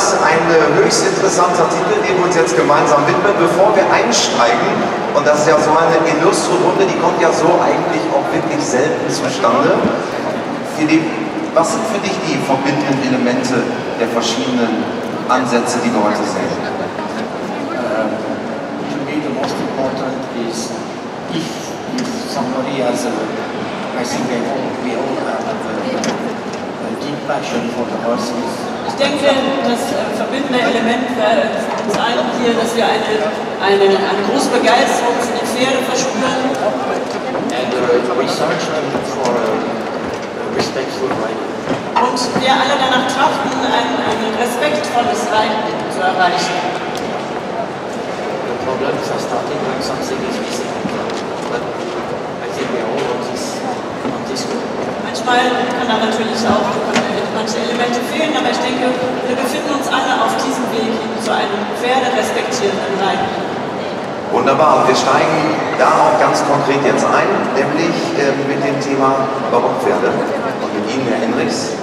ist ein höchst interessanter Titel, den wir uns jetzt gemeinsam widmen. Bevor wir einsteigen, und das ist ja so eine illustre Runde, die kommt ja so eigentlich auch wirklich selten zustande. Philipp, was sind für dich die verbindenden Elemente der verschiedenen Ansätze, die wir heute sehen? To me, the most important is if somebody has I think we all have a deep passion for the horses. Ich denke, das verbindende Element wäre für uns allen hier, dass wir eine große Begeisterung für die Pferde verspüren. And we search for respectful riding. Und wir alle danach trachten, ein respektvolles Reiten zu erreichen. The problems are starting when something is missing. But I think we are all on this road. Manchmal kann da natürlich auch manche Elemente fehlen, aber ich denke, wir befinden uns alle auf diesem Weg hin zu einem pferderespektierenden Reiten. Wunderbar, wir steigen da auch ganz konkret jetzt ein, nämlich mit dem Thema Barockpferde. Und mit Ihnen, Herr Henrichs.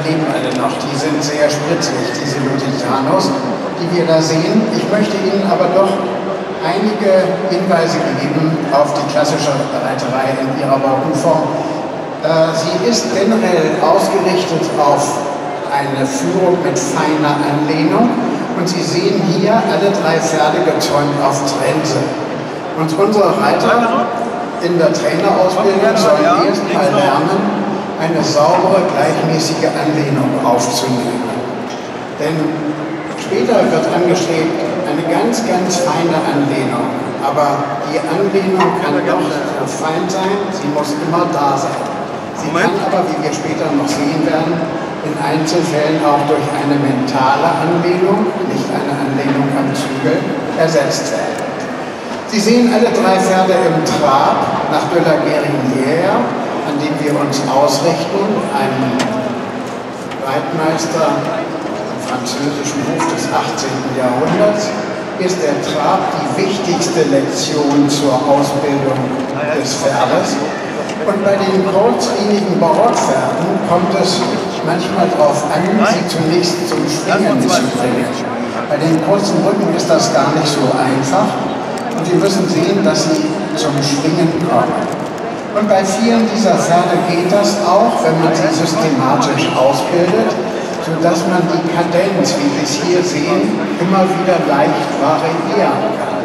leben alle noch. Die sind sehr spritzig, diese Lusitanos, die wir da sehen. Ich möchte Ihnen aber doch einige Hinweise geben auf die klassische Reiterei in ihrer Bauernform. Sie ist generell ausgerichtet auf eine Führung mit feiner Anlehnung und Sie sehen hier alle drei Pferde gezäumt auf Trense. Und unsere Reiter in der Trainerausbildung sollen erst mal lernen, eine saubere, gleichmäßige Anlehnung aufzunehmen. Denn später wird angestrebt eine ganz, ganz feine Anlehnung. Aber die Anlehnung kann doch so fein sein, sie muss immer da sein. Sie kann aber, wie wir später noch sehen werden, in Einzelfällen auch durch eine mentale Anlehnung, nicht eine Anlehnung am Zügel, ersetzt werden. Sie sehen alle drei Pferde im Trab nach de la Guérinière, an dem wir uns ausrichten, einem Reitmeister im französischen Hof des 18. Jahrhunderts, ist der Trab die wichtigste Lektion zur Ausbildung des Pferdes. Und bei den kurzlinigen Barockpferden kommt es manchmal darauf an, sie zunächst zum Schwingen zu bringen. Bei den kurzen Rücken ist das gar nicht so einfach. und Sie müssen sehen, dass sie zum Schwingen kommen. Und bei vielen dieser Pferde geht das auch, wenn man sie systematisch ausbildet, sodass man die Kadenz, wie Sie es hier sehen, immer wieder leicht variieren kann.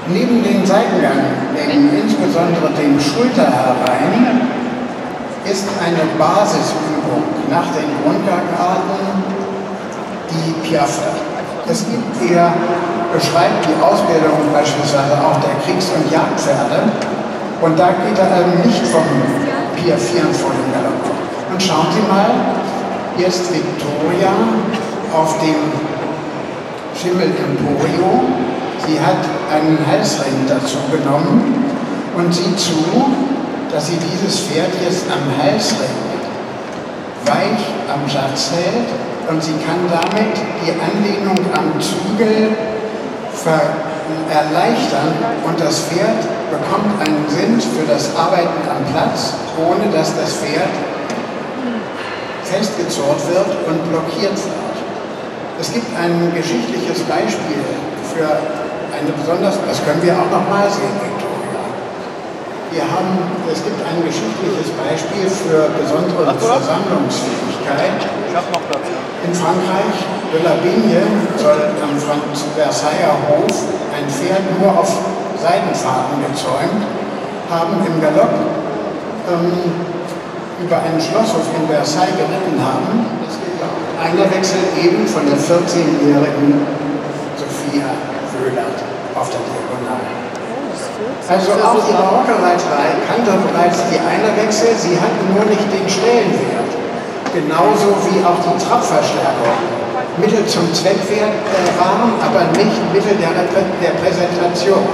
Neben dem Seitengang, insbesondere dem Schulterherein, ist eine Basisübung nach den Grundgangarten die Piaffe. Es gibt eher, beschreibt die Ausbildung beispielsweise auch der Kriegs- und Jagdpferde, und da geht er nicht vom Piaffieren vor dem Galopp. Und schauen Sie mal, hier ist Victoria auf dem Schimmel Emporio. Sie hat einen Halsring dazu genommen und sieht zu, dass sie dieses Pferd jetzt am Halsring weich am Satz hält, und sie kann damit die Anlehnung am Zügel erleichtern, und das Pferd bekommt einen Sinn für das Arbeiten am Platz, ohne dass das Pferd festgezurrt wird und blockiert wird. Es gibt ein geschichtliches Beispiel für eine besonders, das können wir auch noch mal sehen, Victoria. Es gibt ein geschichtliches Beispiel für besondere Versammlungsfähigkeit. In Frankreich, de la Vigne soll am Versailler Hof ein Pferd nur auf Seidenfahrten gezäumt haben, im Galopp über einen Schlosshof in Versailles geritten haben. Einer Wechsel eben von der 14-jährigen Sophia Wöhlert auf der Diagonale. Also auch die Barocke-Reiterei kannte bereits die Einerwechsel, sie hatten nur nicht den Stellenwert. Genauso wie auch die Trabverstärkung Mittel zum Zweck waren, aber nicht Mittel der Präsentation.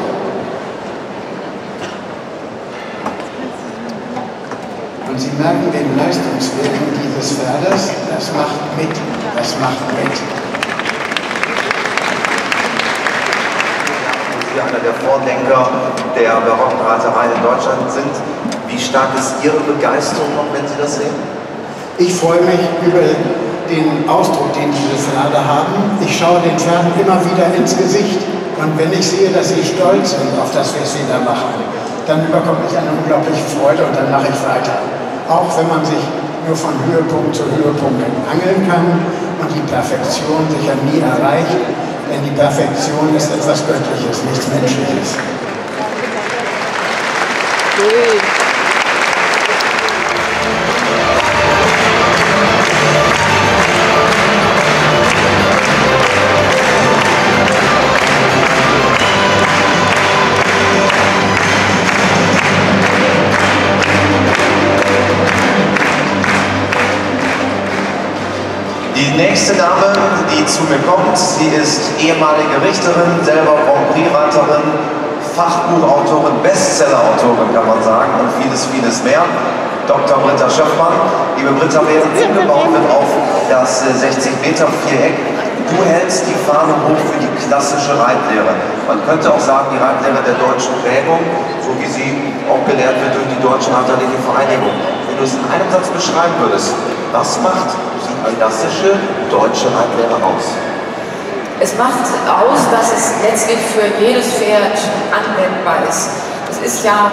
Und Sie merken den Leistungswillen dieses Pferdes, das macht mit, das macht mit. Sie einer der Vordenker der barocken Reiterei in Deutschland sind. Wie stark ist Ihre Begeisterung noch, wenn Sie das sehen? Ich freue mich über den Ausdruck, den diese Pferde haben. Ich schaue den Pferden immer wieder ins Gesicht, und wenn ich sehe, dass sie stolz sind auf das, was sie da machen, dann bekomme ich eine unglaubliche Freude, und dann mache ich weiter. Auch wenn man sich nur von Höhepunkt zu Höhepunkt angeln kann und die Perfektion sicher nie erreicht, denn die Perfektion ist etwas Göttliches, nichts Menschliches. Die nächste Dame, die zu mir kommt, sie ist ehemalige Richterin, selber Grand Prix-Reiterin, Fachbuchautorin, Bestsellerautorin kann man sagen, und vieles, vieles mehr. Dr. Britta Schöffmann. Liebe Britta, während umgebaut wird auf das 60-Meter-Viereck, du hältst die Fahne hoch für die klassische Reitlehre. Man könnte auch sagen, die Reitlehre der deutschen Prägung, so wie sie auch gelehrt wird durch die Deutsche Reiterliche Vereinigung. Wenn du es in einem Satz beschreiben würdest, was macht die klassische deutsche Reitlehre aus? Es macht aus, dass es letztlich für jedes Pferd anwendbar ist. Es ist ja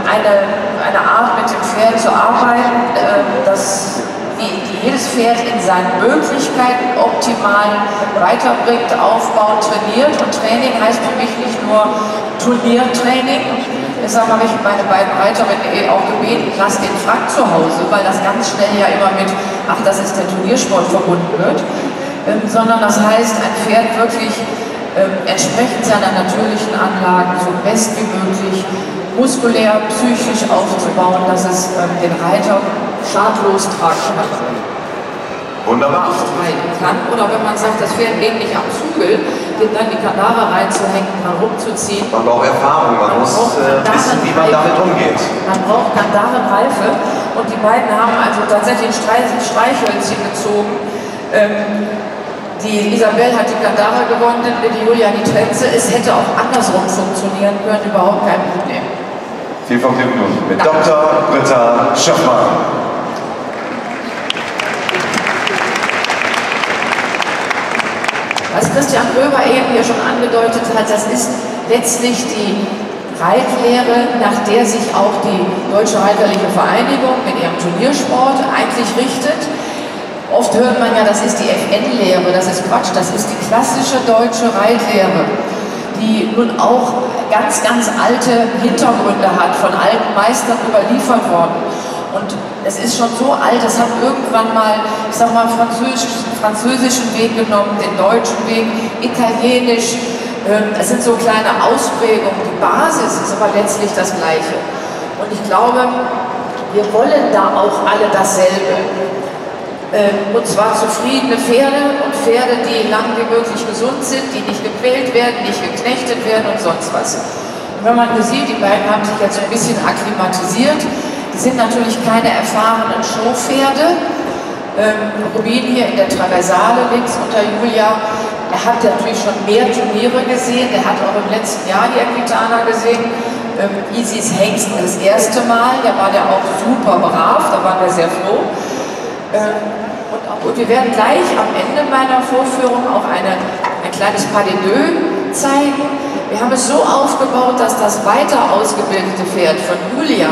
eine Art, mit dem Pferd zu arbeiten, die jedes Pferd in seinen Möglichkeiten optimal weiterbringt, aufbaut, trainiert. Und Training heißt für mich nicht nur Turniertraining. Deshalb habe ich meine beiden Reiterinnen auch gebeten, lasst den Frack zu Hause, weil das ganz schnell ja immer mit, ach, das ist der Turniersport verbunden wird. Sondern das heißt, ein Pferd wirklich entsprechend seiner natürlichen Anlagen so best wie möglich muskulär, psychisch aufzubauen, dass es den Reiter schadlos tragen kann. Wunderbar. Reiten kann. Oder wenn man sagt, das Pferd geht nicht am Zügel, dem dann die Kandare reinzuhängen, dran rumzuziehen. Man braucht Erfahrung, man muss wissen, wie man damit umgeht. Man braucht Kandarenreife, und die beiden haben also tatsächlich Streichhölzchen gezogen. Die Isabel hat die Kandare gewonnen, die Julia die Trense. Es hätte auch andersrum funktionieren können, überhaupt kein Problem. Viel Vergnügen nun mit Dr. Britta Schöffmann. Was Christian Gröber eben hier schon angedeutet hat, das ist letztlich die Reitlehre, nach der sich auch die Deutsche Reiterliche Vereinigung mit ihrem Turniersport eigentlich richtet. Oft hört man ja, das ist die FN-Lehre, das ist Quatsch, das ist die klassische deutsche Reitlehre, die nun auch ganz, ganz alte Hintergründe hat, von alten Meistern überliefert worden. Und es ist schon so alt, es hat irgendwann mal, ich sag mal, französischen Weg genommen, den deutschen Weg, italienisch. Es sind so kleine Ausprägungen. Die Basis ist aber letztlich das Gleiche. Und ich glaube, wir wollen da auch alle dasselbe. Und zwar zufriedene Pferde und Pferde, die lang wie möglich gesund sind, die nicht gequält werden, nicht geknechtet werden und sonst was. Und wenn man sieht, die beiden haben sich jetzt so ein bisschen akklimatisiert. Die sind natürlich keine erfahrenen Showpferde. Rubin hier in der Traversale links unter Julia, er hat natürlich schon mehr Turniere gesehen, er hat auch im letzten Jahr die Equitana gesehen. Isis Hengst das erste Mal, da war der auch super brav, da waren wir sehr froh. Und wir werden gleich am Ende meiner Vorführung auch ein kleines Pas de deux zeigen. Wir haben es so aufgebaut, dass das weiter ausgebildete Pferd von Julia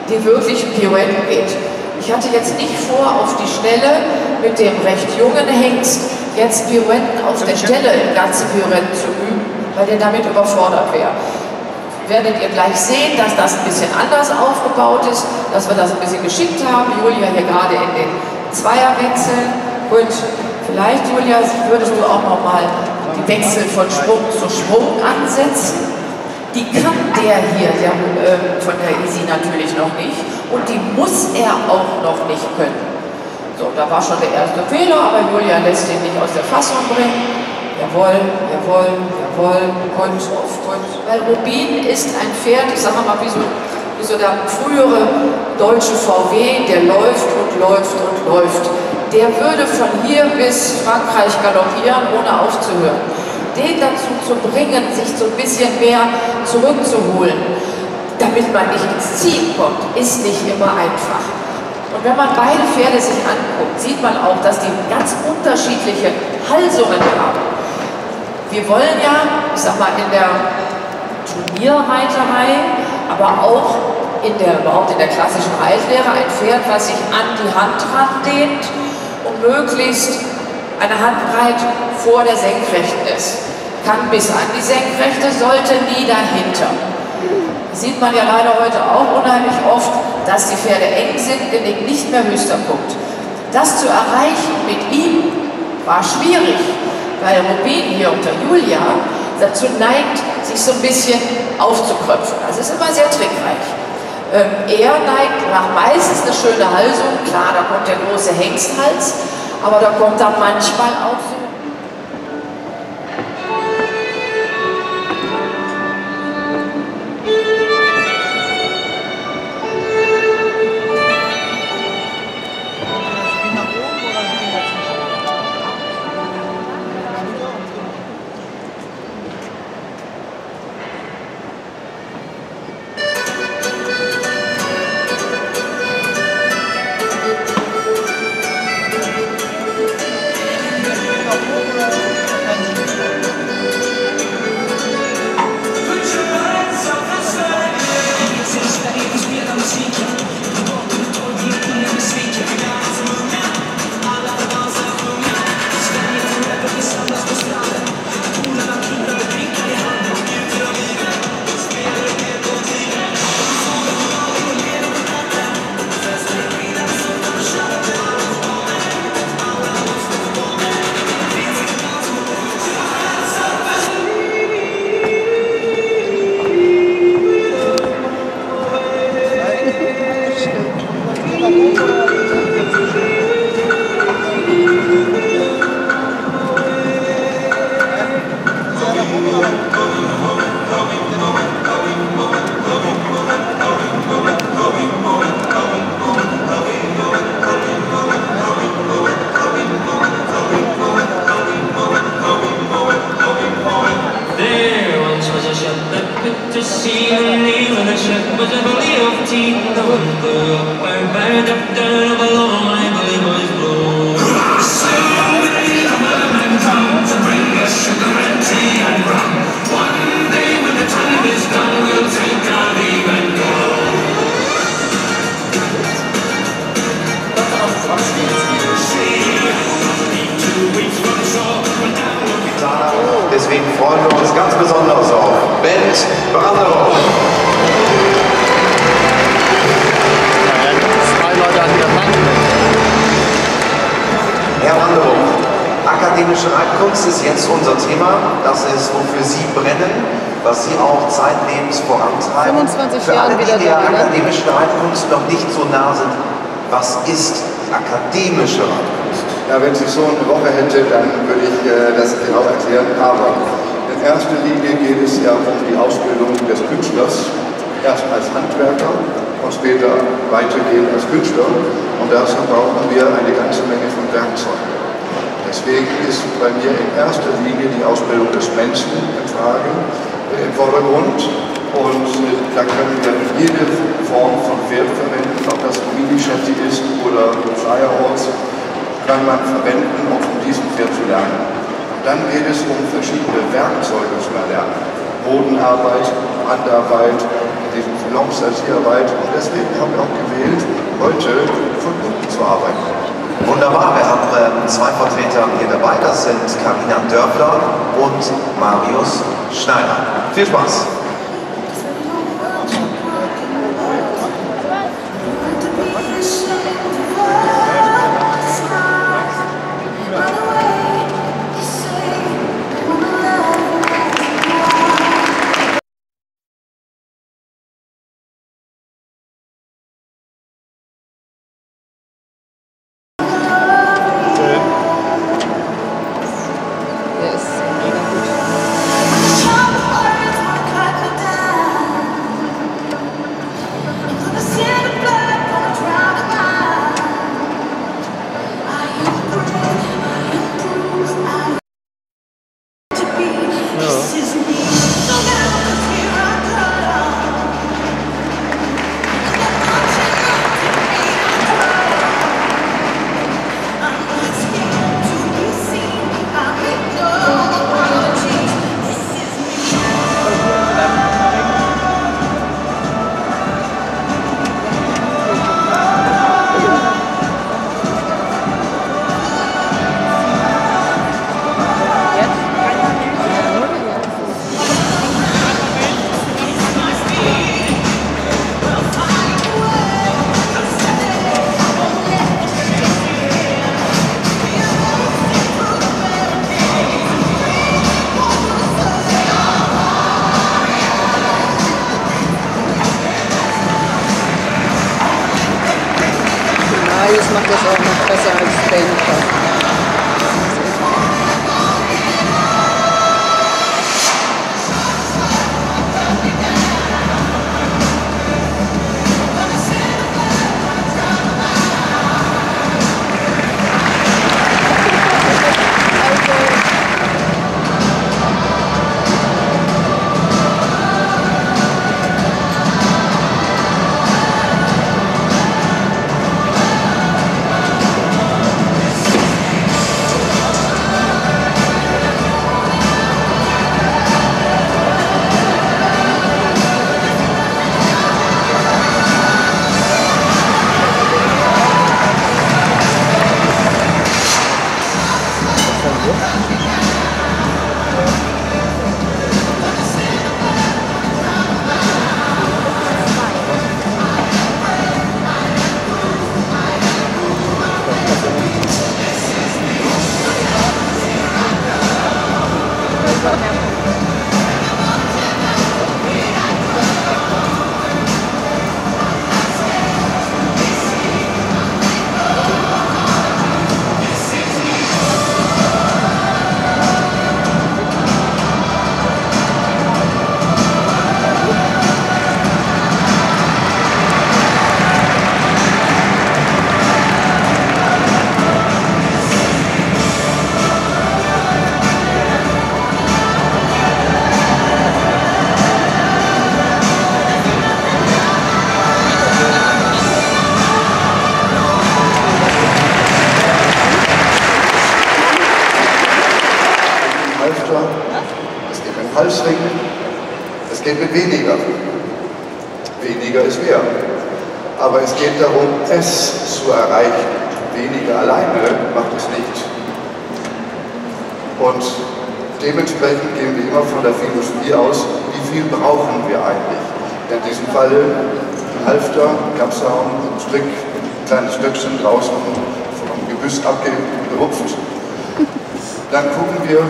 die wirklichen Pirouetten geht. Ich hatte jetzt nicht vor, auf die Schnelle mit dem recht jungen Hengst jetzt Pirouetten auf der Stelle im ganzen Pirouetten zu üben, weil der damit überfordert wäre. Werdet ihr gleich sehen, dass das ein bisschen anders aufgebaut ist, dass wir das ein bisschen geschickt haben. Julia hier gerade in den Zweierwechseln. Und vielleicht, Julia, würdest du auch noch mal die Wechsel von Schwung zu Schwung ansetzen. Die kann der hier, von der Isi natürlich noch nicht. Und die muss er auch noch nicht können. So, da war schon der erste Fehler, aber Julia lässt ihn nicht aus der Fassung bringen. Jawohl, jawohl, jawohl, und. Weil Rubin ist ein Pferd, ich sage mal, wie so der frühere deutsche VW, der läuft und läuft und läuft. Der würde von hier bis Frankreich galoppieren, ohne aufzuhören. Den dazu zu bringen, sich so ein bisschen mehr zurückzuholen, damit man nicht ins Ziel kommt, ist nicht immer einfach. Und wenn man beide Pferde sich anguckt, sieht man auch, dass die ganz unterschiedliche Halsungen haben. Wir wollen ja, ich sag mal, in der Turnierreiterei, aber auch überhaupt in der klassischen Reitlehre ein Pferd, was sich an die Hand randehnt und möglichst eine Handbreit vor der Senkrechten ist. Kann bis an die Senkrechte, sollte nie dahinter. Das sieht man ja leider heute auch unheimlich oft, dass die Pferde eng sind, Genick nicht mehr höchster Punkt. Das zu erreichen mit ihm war schwierig, weil Rubin hier unter Julia dazu neigt, sich so ein bisschen aufzukröpfen. Das ist immer sehr trickreich. Er neigt nach meistens eine schöne Halsung, klar, da kommt der große Hengsthals, aber da kommt dann manchmal auch so to see the name of the ship was a belly of teeth. The wind blew up, burned up down below. My belly was blue. So many of my men come to bring deswegen freuen wir uns ganz besonders auf Bent Branderow. Herr Branderow, akademische Reitkunst ist jetzt unser Thema. Das ist, wofür Sie brennen, was Sie auch zeitlebens vorantreiben. 25 Für alle, Jahren die wieder der da, ne? akademischen Reitkunst noch nicht so nah sind, was ist akademische Reitkunst? Ja, wenn ich so eine Woche hätte, dann würde ich das genau erklären. Aber in erster Linie geht es ja um die Ausbildung des Künstlers, erst als Handwerker und später weitergehend als Künstler. Und dazu brauchen wir eine ganze Menge von Werkzeugen. Deswegen ist bei mir in erster Linie die Ausbildung des Menschen im Vordergrund. Und da können wir jede Form von Pferd verwenden, ob das ein Mini-Shetty ist oder ein Shire Horse, kann man verwenden, um von diesem Pferd zu lernen. Und dann geht es um verschiedene Werkzeuge zu erlernen. Bodenarbeit, Handarbeit, diesen Long-Salsierarbeit. Und deswegen haben wir auch gewählt, heute von unten zu arbeiten. Wunderbar, wir haben zwei Vertreter hier dabei, das sind Carina Dörfler und Marius Schneider. Viel Spaß! Marius macht das auch noch besser als Bent. Es geht mit Halsring, es geht mit weniger. Weniger ist mehr. Aber es geht darum, es zu erreichen. Weniger alleine macht es nicht. Und dementsprechend gehen wir immer von der Philosophie aus, wie viel brauchen wir eigentlich. In diesem Falle ein Halfter, Kappsaum, ein Strick, ein kleines Stöckchen draußen vom Gebüsch abgerupft. Dann gucken wir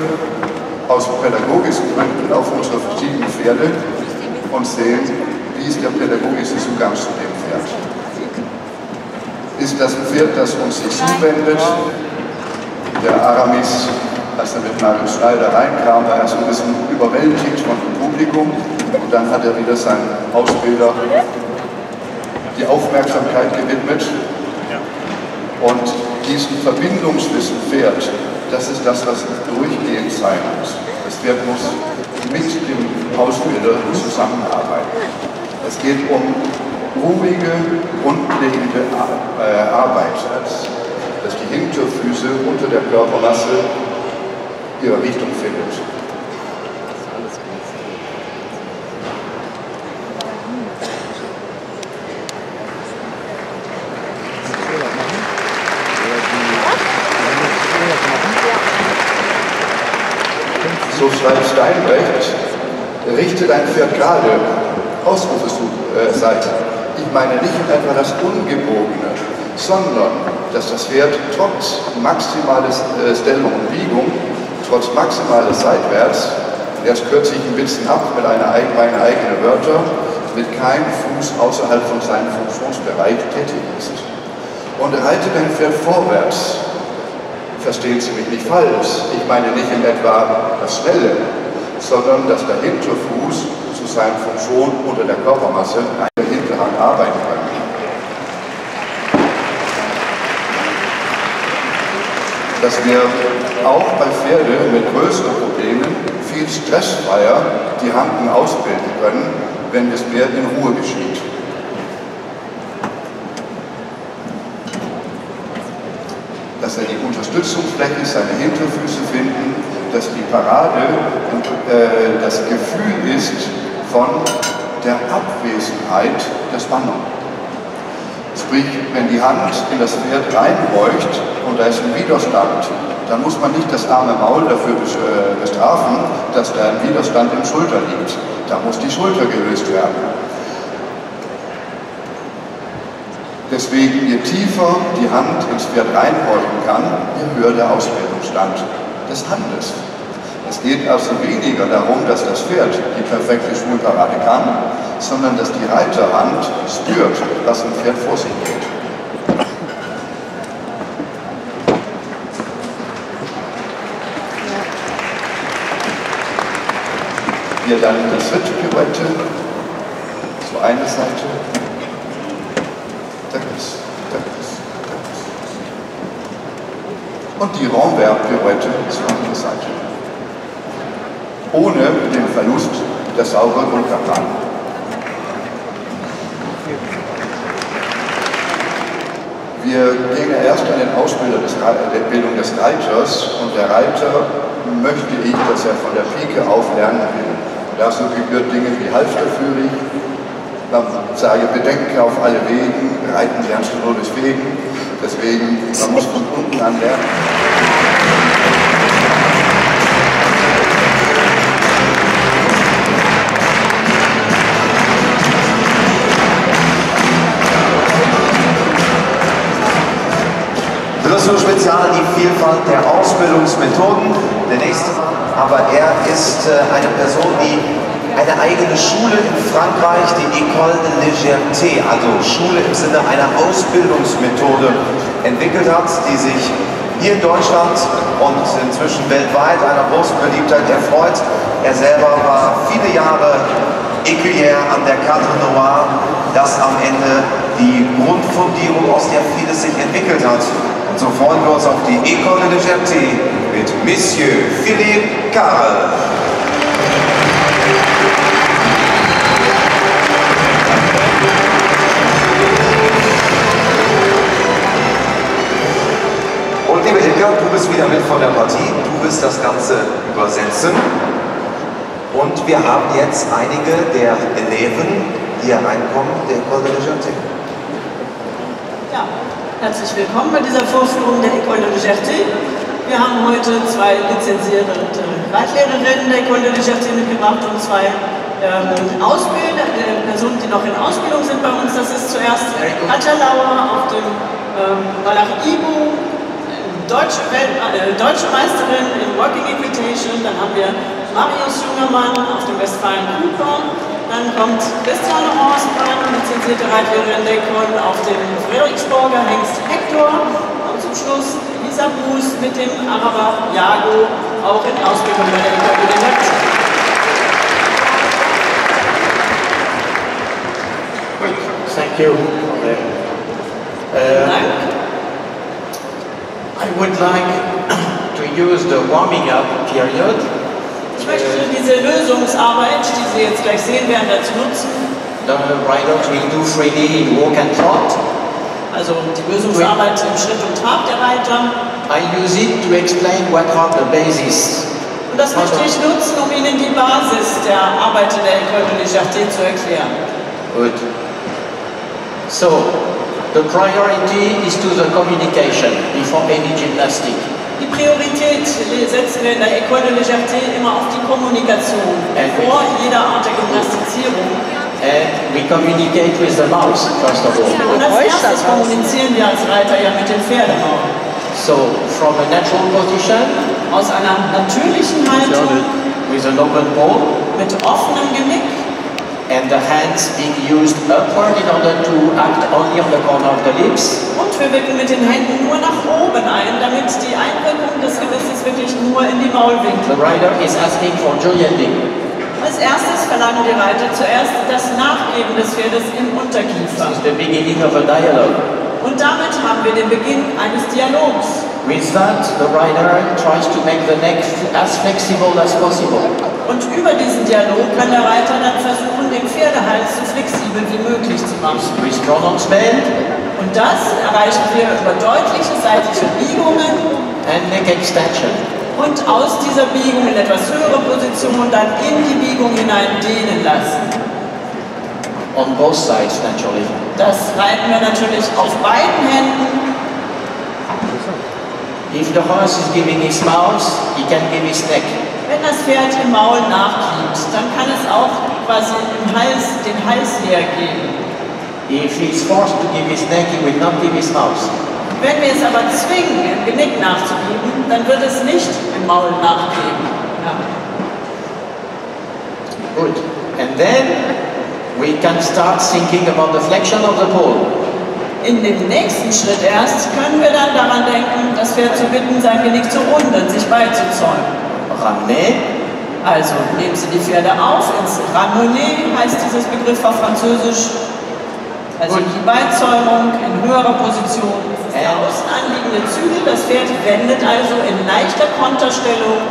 aus pädagogischen Gründen auf unsere verschiedenen Pferde und sehen, wie ist der pädagogische Zugang zu dem Pferd. Ist das ein Pferd, das uns sich zuwendet? Der Aramis, als er mit Mario Schneider reinkam, war er so ein bisschen überwältigt von dem Publikum und dann hat er wieder seinen Ausbilder die Aufmerksamkeit gewidmet. Und diesen Verbindungswissen Pferd, das ist das, was durchgehend sein muss. Das Pferd muss mit dem Ausbilder zusammenarbeiten. Es geht um ruhige, grundlegende Arbeit, dass die Hinterfüße unter der Körpermasse ihre Richtung findet. So schreibt Steinbrecht, richte dein Pferd gerade, Ausrufezeichen. Ich meine nicht etwa das Ungebogene, sondern dass das Pferd trotz maximaler Stellung und Biegung, trotz maximaler Seitwärts, jetzt kürze ich ein bisschen ab mit meine eigenen Wörter, mit keinem Fuß außerhalb von seinem Funktionsbereich tätig ist. Und reite dein Pferd vorwärts. Verstehen Sie mich nicht falsch, ich meine nicht in etwa das Schnelle, sondern dass der Hinterfuß zu seiner Funktion unter der Körpermasse eine Hinterhand arbeiten kann. Dass wir auch bei Pferden mit größeren Problemen viel stressfreier die Handen ausbilden können, wenn das Pferd in Ruhe geschieht. Dass er die Unterstützungsfläche, seine Hinterfüße finden, dass die Parade das Gefühl ist von der Abwesenheit der Spannung. Sprich, wenn die Hand in das Pferd reinbeugt und da ist ein Widerstand, dann muss man nicht das arme Maul dafür bestrafen, dass da ein Widerstand im Schulter liegt. Da muss die Schulter gelöst werden. Deswegen, je tiefer die Hand ins Pferd reinbeugen kann, je höher der Ausbildungsstand des Handes. Es geht also weniger darum, dass das Pferd die perfekte Schulparade kann, sondern dass die Reiterhand spürt, was im Pferd vor sich geht. Hier dann das Rittpirouette, so eine Seite. Und die Renvers-Pirouette zur anderen Seite. Ohne den Verlust der sauberen Unterbahn. Wir gehen ja erst an den Ausbilder der Bildung des Reiters und der Reiter möchte ich, dass er von der Pike auf lernen will. Und dazu gehört Dinge wie Halfterführig. Man sage, bedenke auf alle Wegen, reiten lernst du nur durch Wegen. Deswegen, man muss von unten an lernen. Dressur-Spezial, die Vielfalt der Ausbildungsmethoden. Der nächste, aber er ist eine Person, die eine eigene Schule in Frankreich, die École de Légèreté, also Schule im Sinne einer Ausbildungsmethode entwickelt hat, die sich hier in Deutschland und inzwischen weltweit einer großen Beliebtheit erfreut. Er selber war viele Jahre Écuyer an der Cadre Noire, das am Ende die Grundfundierung, aus der vieles sich entwickelt hat. Und so freuen wir uns auf die École de Légèreté mit Monsieur Philippe Carrel. Und liebe Ilka, du bist wieder mit von der Partie, du wirst das Ganze übersetzen. Und wir haben jetzt einige der Eleven, die hier reinkommen, der École de Légèreté. Ja, herzlich willkommen bei dieser Vorführung der École de Légèreté. Wir haben heute zwei lizenzierte Reitlehrerinnen der École de Liberté mitgebracht und zwei Personen, die noch in Ausbildung sind bei uns. Das ist zuerst Katja Lauer auf dem Wallach Ibu, deutsche Meisterin in Working Equitation. Dann haben wir Marius Jungermann auf dem Westfalen Cooper. Dann kommt Christiane Horstmann, lizenzierte Reitlehrerin der École auf dem Frederiksborger Hengst Hector. Und zum Schluss Lisa Bruce mit dem Araber Jago, auch in Ausbildung bei der École de Liberté. Thank you. I would like to use the warming up period. Ich möchte diese Lösungsarbeit, die Sie jetzt gleich sehen werden, dazu nutzen. The riders will do freely in walk and trot. Also die Lösungsarbeit im Schritt und Trab der Reiter. I use it to explain what are the bases. Und das möchte ich nutzen, um Ihnen die Basis der Arbeit in der École de Liberté zu erklären. Good. So, the priority is to the communication before any gymnastic. Die Priorität setzen wir in der École de Liberté immer auf die Kommunikation vor jeder Art der Gymnastizierung. And we communicate with the mouse, first of all. Und als erstes kommunizieren wir als Reiter ja mit dem Pferdemaul. So, from a natural position, aus einer natürlichen Haltung, with an open paw, mit offenem Genick, and the hands being used upward in order to act only on the corner of the lips. Und wir wirken mit den Händen nur nach oben ein, damit die Einwirkung des Gebisses wirklich nur in die Maulwinkel. The rider is asking for joyending. Als erstes verlangen die Reiter zuerst das Nachgeben des Pferdes im Unterkiefer. This is the beginning of a dialogue. Und damit haben wir den Beginn eines Dialogs. With that, the rider tries to make the neck as flexible as possible. Und über diesen Dialog kann der Reiter dann versuchen, den Pferdehals so flexibel wie möglich zu machen. With pronouncement. Und das erreichen wir über deutliche seitliche Biegungen and neck extension. Und aus dieser Biegung in etwas höhere Position dann in die Biegung hinein dehnen lassen. On both sides, naturally. Das reiten wir natürlich auf beiden Händen. If the horse is giving his mouth, he can give his neck. Wenn das Pferd im Maul nachgibt, dann kann es auch quasi den Hals hergeben. If he is forced to give his neck, he will not give his mouth. Wenn wir es aber zwingen, im Genick nachzugeben, dann wird es nicht im Maul nachgeben. Ja. Good. And then we can start thinking about the flexion of the pole. In dem nächsten Schritt erst können wir dann daran denken, das Pferd zu bitten, sein Genick zu runden, sich beizuzäumen. Ramener. Also nehmen Sie die Pferde auf, ins Ramener heißt dieses Begriff auf Französisch. Also die Beizäumung in höherer Position. Das ist der außen anliegende Zügel, das Pferd wendet also in leichter Konterstellung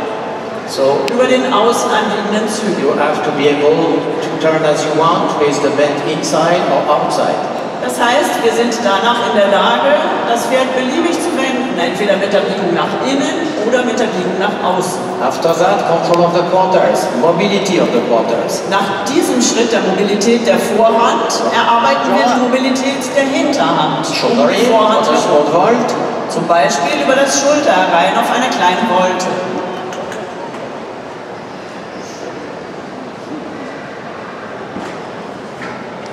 über den außen anliegenden Zügel. You have to be able to turn as you want with the bend inside or outside. Das heißt, wir sind danach in der Lage, das Pferd beliebig zu wenden, entweder mit der Biegung nach innen oder mit der Biegung nach außen. After that, control of the quarters, mobility of the quarters. Nach diesem Schritt der Mobilität der Vorhand erarbeiten wir die Mobilität der Hinterhand. Shoulder in, Volt. Zum Beispiel über das Schulterherein auf einer kleinen Volte.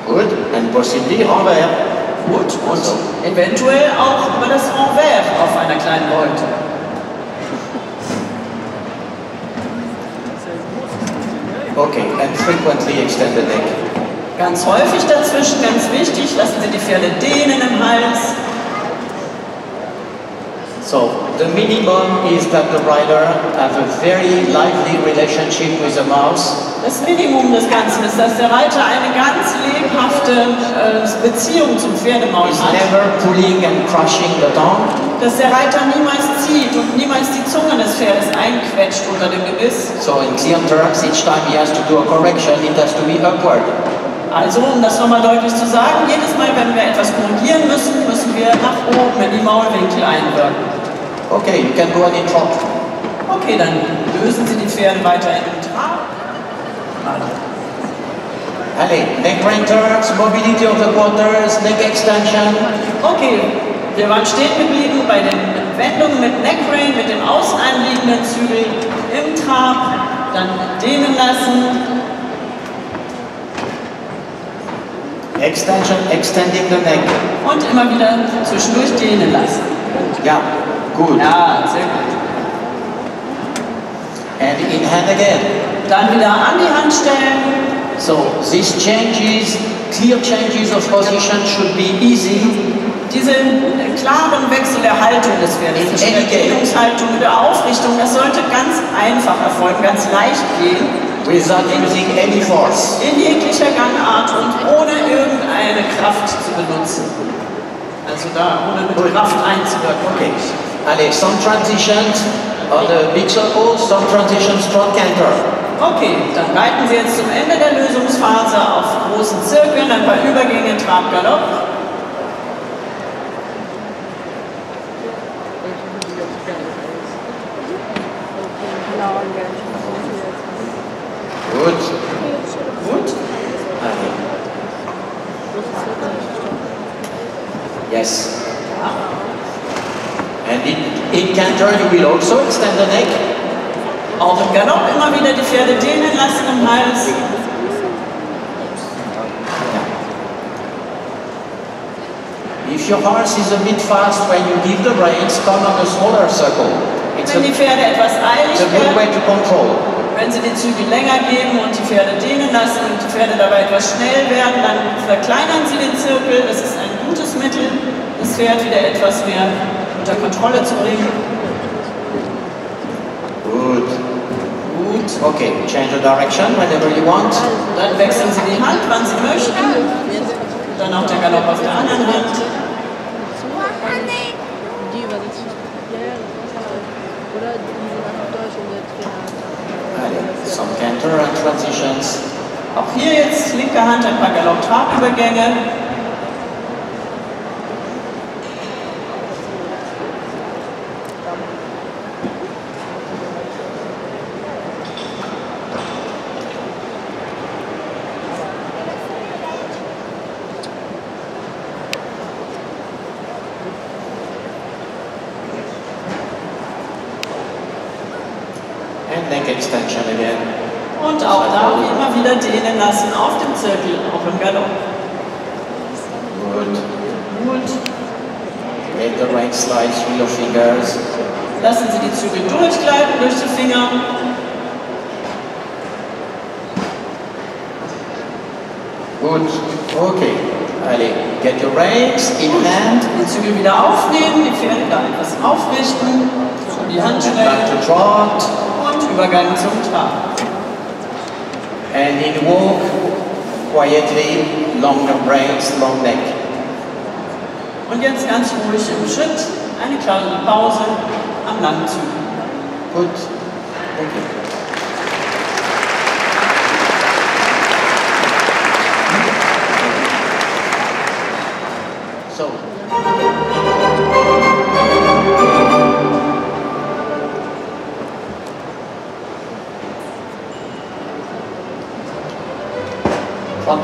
Good, and possibly renvers. Gut, und eventuell auch über das Renvers auf einer kleinen Volte. Okay, and frequently extend the neck. Ganz häufig dazwischen, ganz wichtig, lassen Sie die Pferde dehnen im Hals. So, the minimum is that the rider has a very lively relationship with the mouse. Das Minimum des Ganzen ist, dass der Reiter eine ganz lebhafte Beziehung zum Pferdemaul He's hat. never pulling and crushing the tongue. Dass der Reiter niemals zieht und niemals die Zunge des Pferdes einquetscht unter dem Gebiss. So in clear terms, each time he has to do a correction, it has to be upward. Also, um das nochmal deutlich zu sagen, jedes Mal, wenn wir etwas korrigieren müssen, müssen wir nach oben in die Maulwinkel einwirken. Okay, you can go on in trot. Okay, dann lösen Sie die Pferde weiter in den Trab. Allez, neck rein turns, mobility of the quarters, neck extension. Okay, wir waren stehen geblieben bei den Wendungen mit Neck Rein, mit dem außen anliegenden Zügel im Trab, dann dehnen lassen. Extension, extending the neck. Und immer wieder zwischendurch dehnen lassen. Ja, gut. Ja, sehr gut. And in hand again. Dann wieder an die Hand stellen. So, these changes, clear changes of position should be easy. Diese klaren Wechsel der Haltung des Pferdes, zwischen der Dehnungshaltung und der Aufrichtung, das sollte ganz einfach erfolgen, ganz leicht gehen. Without using any force. In jeglicher Gangart und ohne irgendeine Kraft zu benutzen. Also da, ohne mit Kraft einzuwirken. Okay. Allez, some transitions on the big circle, some transitions trot canter. Okay, dann reiten Sie jetzt zum Ende der Lösungsphase auf großen Zirkeln, ein paar Übergänge, Trab, Galopp. Good. Gut. Okay. Yes. And in canter you will also extend the neck. Auch im Galopp immer wieder die Pferde dehnen lassen im Hals. If your horse is a bit fast when you give the reins, come on a smaller circle. Wenn die Pferde etwas eilig It's a good way werden, to control. wenn Sie die Zügel länger geben und die Pferde dehnen lassen und die Pferde dabei etwas schnell werden, dann verkleinern Sie den Zirkel. Das ist ein gutes Mittel, das Pferd wieder etwas mehr unter Kontrolle zu bringen. Good. Good. Okay, change the direction whenever you want. Dann wechseln Sie die Hand, wann Sie möchten. Dann auch der Galopp auf der anderen Hand. Some canter and transitions. Auch hier jetzt linke Hand ein paar Galopp-Trab-Übergänge. And neck extension again. Und auch da immer wieder dehnen lassen auf dem Zirkel, auch im Galopp. Good. Gut. Let the reins slide through your fingers. Lassen Sie die Zügel durchgleiten durch die Finger. Good. Okay. Allez, get your reins in hand. Die Zügel wieder aufnehmen, die Pferde da etwas aufrichten, die Hand And back stellen to trot. und Übergang zum Trab. And in walk, quietly, long reins, long neck. Und jetzt ganz ruhig im Schritt, eine kleine Pause am langen Zug. Good. Okay. So. Trot.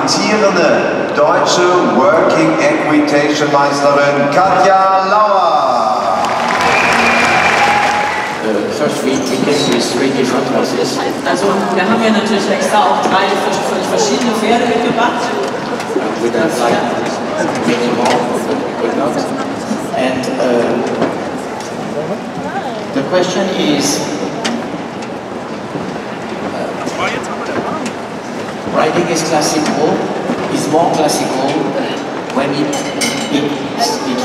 amtierende deutsche Working Equitation Meisterin Katja Lauer. First we came with 3 different horses. Also wir haben ja natürlich extra auch 3 völlig verschiedene Pferde mitgebracht. With a like many more, but not. And the question is, riding is classical, is more classical when it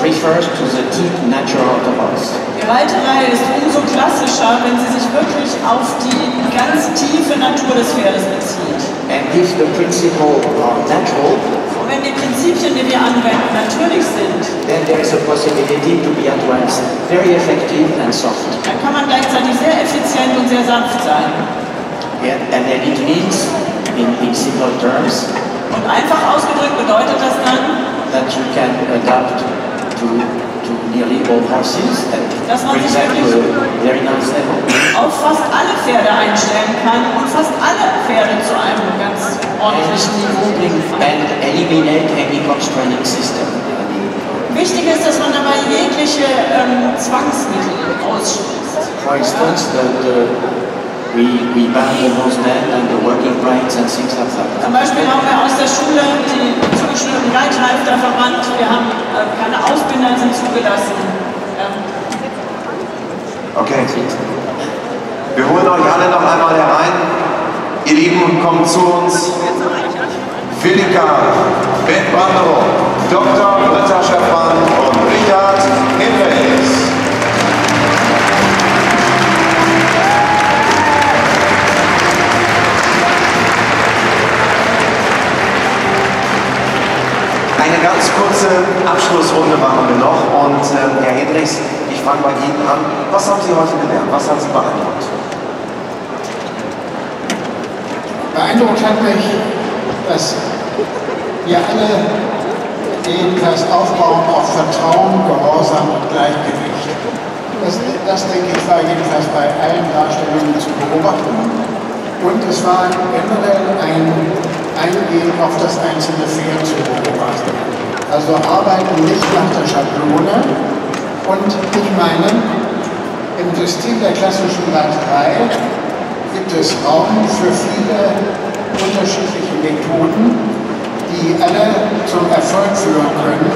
refers to the deep nature of the horse. Die Reiterei ist umso klassischer, wenn sie sich wirklich auf die ganz tiefe Natur des Pferdes bezieht. And if the principles are natural, und wenn die Prinzipien, die wir anwenden, natürlich sind, then there is a possibility to be at once very effective and soft. Dann kann man gleichzeitig sehr effizient und sehr sanft sein. Yeah, and then it means, in simple terms, und einfach ausgedrückt bedeutet das dann, that you can adapt to nearly all horses and bring them to a very nice level. Auf fast alle Pferde einstellen kann und fast alle Pferde zu einem ganz ordentlichen Niveau bringen kann. And eliminate any constraining system. Wichtig ist, dass man dabei jegliche Zwangsmittel ausschließt. For instance, we ban the horsemen and the working rights and things like that. Zum Beispiel haben wir aus der Schule die zugeschnürten Reithalfter verbannt. Wir haben keine Ausbinder sind zugelassen. Okay. Wir holen euch alle noch einmal herein. Ihr Lieben, kommt zu uns. Philipka, Ben Brandero, Dr. Britta Schöpfmann und Richard Hinrichs. Eine ganz kurze Abschlussrunde machen wir noch und Herr Hinrichs, ich fange bei Ihnen an. Was haben Sie heute gelernt? Was hat Sie beeindruckt? Beeindruckt hat mich, dass wir alle jedenfalls aufbauen auf Vertrauen, Gehorsam und Gleichgewicht. Das denke ich, war jedenfalls bei allen Darstellungen zu beobachten. Und es war generell ein Eingehen auf das einzelne Pferd zu beobachten. Also arbeiten nicht nach der Schablone. Und ich meine, im System der klassischen Reiterei gibt es Raum für viele unterschiedliche Methoden, die alle zum Erfolg führen können.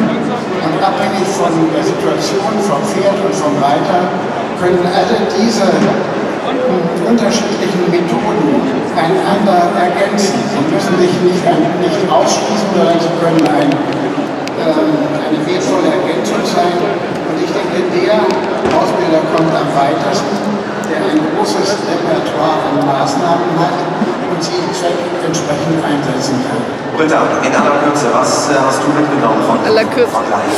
Und abhängig von der Situation, vom Pferd und vom Reiter, können alle diese unterschiedlichen Methoden einander ergänzen. Sie müssen sich nicht ausschließen, sondern sie können eine wertvolle Ergänzung sein. Und ich denke, der Ausbilder kommt am weitesten, der ein großes Repertoire an Maßnahmen hat und sie entsprechend einsetzen kann. Britta, in aller Kürze, was hast du mitgenommen von dem Vergleich?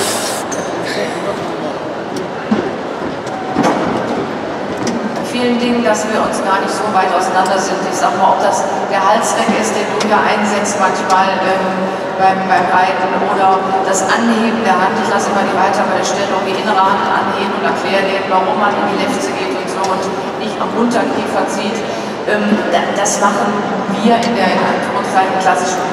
Vielen Dingen, dass wir uns gar nicht so weit auseinander sind. Ich sag mal, ob das der Halsring ist, den du hier einsetzt manchmal beim Reiten oder das Anheben der Hand. Ich lasse immer die Reiter bei der Stellung die innere Hand anheben und erkläre denen, warum man in die Lefze geht und so und nicht am Unterkiefer zieht. Das machen wir in der klassischen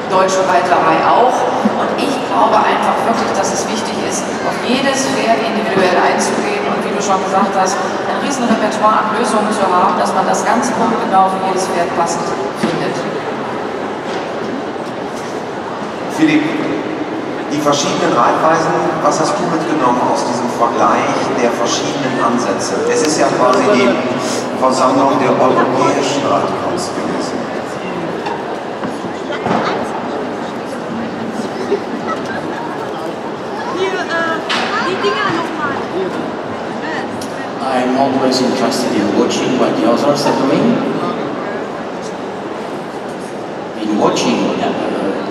deutschen Reiterei auch. Und ich glaube einfach wirklich, dass es wichtig ist, auf jedes Pferd individuell einzugehen und wie du schon gesagt hast, ein riesen Repertoire an Lösungen zu haben, dass man das ganz punktgenau für jedes Pferd passend findet. Philipp, die verschiedenen Reitweisen, was hast du mitgenommen aus diesem Vergleich der verschiedenen Ansätze? Es ist ja quasi die Versammlung der europäischen Reitkunst gewesen. I'm always interested in watching what the others are doing. In watching.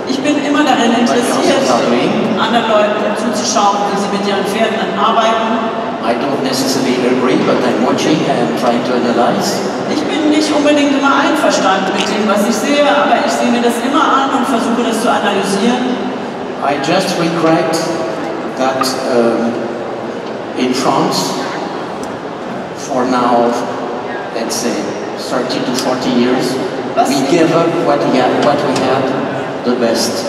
Ich bin immer daran interessiert, anderen Leuten zuzuschauen, wie sie mit ihren Pferden arbeiten. I don't necessarily agree, but I'm watching and trying to analyze. Ich bin nicht unbedingt immer einverstanden mit dem, was ich sehe, aber ich sehe mir das immer an und versuche das zu analysieren. I just regret that in France, for now, let's say 30 to 40 years, we gave up what we had the best.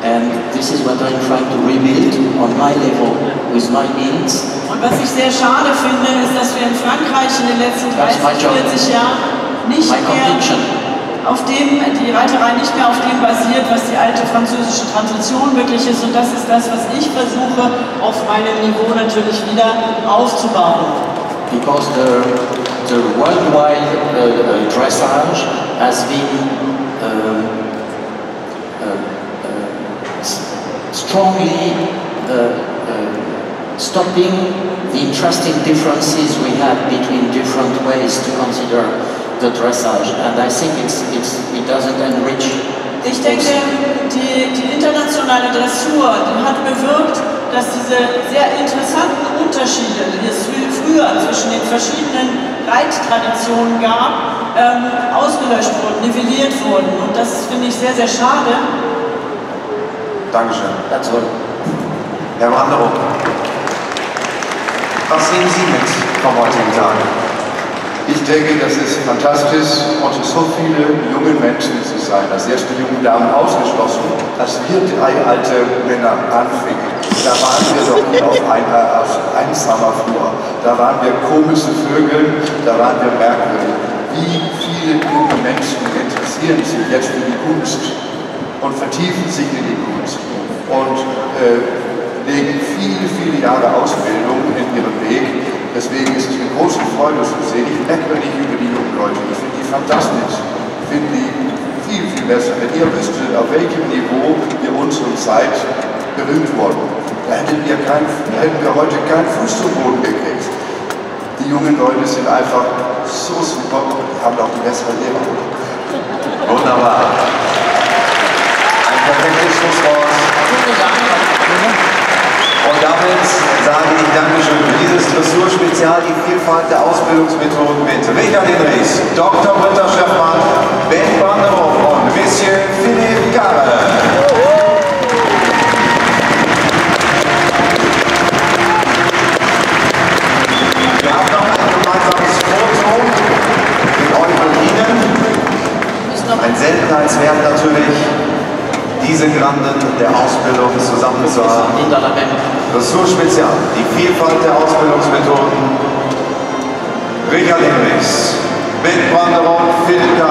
And this is what I'm trying to rebuild on my level, with my means. Und was ich sehr schade finde, ist, dass wir in Frankreich in den letzten 30, 40 Jahren nicht mehr auf dem, die Reiterei nicht mehr auf dem basiert, was die alte französische Tradition wirklich ist. Und das ist das, was ich versuche, auf meinem Niveau natürlich wieder aufzubauen. Because the worldwide dressage has been strongly stopping the interesting differences we have between different ways to consider the dressage, and I think it doesn't enrich. Ich denke, die internationale Dressur, die hat bewirkt, dass diese sehr interessanten Unterschiede, die es früher zwischen den verschiedenen Reittraditionen gab, ausgelöscht wurden, nivelliert wurden. Und das finde ich sehr, sehr schade. Dankeschön. That's all. Herr Wanderung, was nehmen Sie mit vom heutigen Tag? Ich denke, das ist fantastisch, unter so viele junge Menschen zu sein, als erste junge Damen ausgeschlossen, als wir drei alte Männer anfingen. Da waren wir doch nie auf einsamer Flur. Da waren wir komische Vögel, da waren wir merkwürdig. Wie viele junge Menschen interessieren sich jetzt für die Kunst und vertiefen sich in die Kunst und legen viele, viele Jahre Ausbildung in ihrem Weg. Deswegen ist es eine große Freude zu sehen. Ich meckere nicht über die jungen Leute, ich finde die fantastisch. Ich finde die viel, viel besser. Wenn ihr wüsstet, auf welchem Niveau wir unsere Zeit berühmt wurden, da hätten wir heute keinen Fuß zum Boden gekriegt. Die jungen Leute sind einfach so super und haben auch die besseren Lehrer. Wunderbar. Ein perfektes Schlusswort. Und damit sage ich Dankeschön für dieses Dressurspezial, die Vielfalt der Ausbildungsmethoden mit Richard Hinrichs, Dr. Britta Schöffmann, Ben Wanderung und Monsieur Philippe Garre. Wir haben noch ein gemeinsames Foto mit euch und Ihnen. Ein Seltenheitswert natürlich, diese Granden der Ausbildung zusammen zu haben. Dressurspezial, die Vielfalt der Ausbildungsmethoden. Richard Hinrichs, Ben Wanderung, Philippe